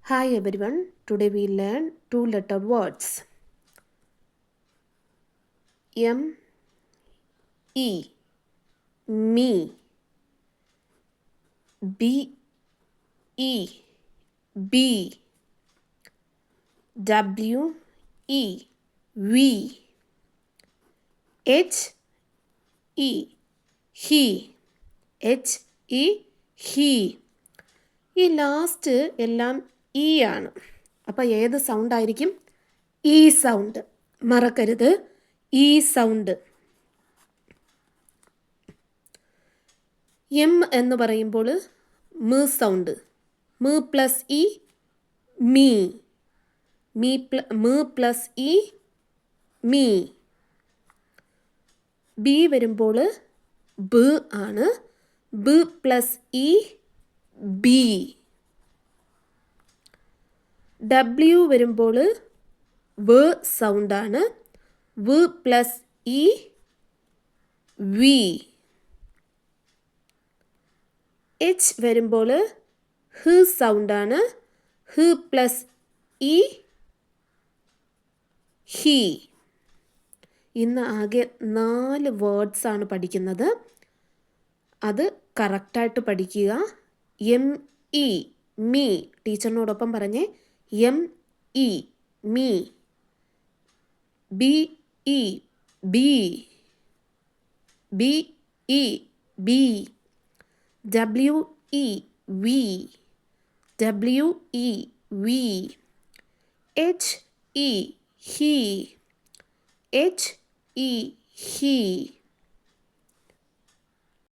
Hi everyone, today we learn two letter words M E me B E B W E we H E he H E he ഈ last എല്ലാം E ആണ്. അപ്പോൾ ഏത് sound ആയിരിക്കും? ഈ sound. മറക്കരുത്, ഈ സൗണ്ട്. എം എന്ന് പറയുമ്പോൾ മ് സൗണ്ട്. മ് പ്ലസ് ഇ മീ. മ് പ്ലസ് ഇ മീ. ബി വരുമ്പോൾ ബ് ആണ്. ബ് പ്ലസ് ഇ ബി. ഡബ്ല്യു വരുമ്പോൾ വ് സൗണ്ടാണ്. വ് പ്ലസ് ഇ വി. എച്ച് വരുമ്പോൾ ഹ് സൗണ്ടാണ്. ഹ് പ്ലസ് ഇ ഹി. ഇന്ന് ആകെ 4 വേർഡ്സാണ് പഠിക്കുന്നത്. അത് കറക്റ്റായിട്ട് പഠിക്കുക. M E me. ടീച്ചറിനോടൊപ്പം പറഞ്ഞേ. M E me. B E be. B E be. W E we. W E we. H E he. H E he.